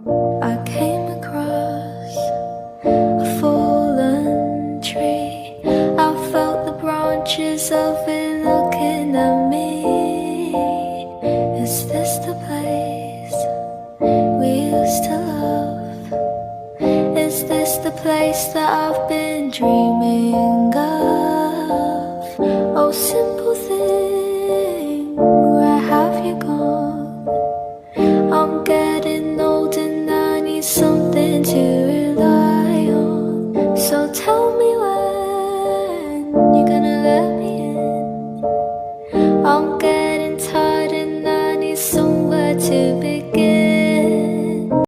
I came across a fallen tree. I felt the branches of it looking at me. Is this the place we used to love? Is this the place that I've been dreaming of? Oh,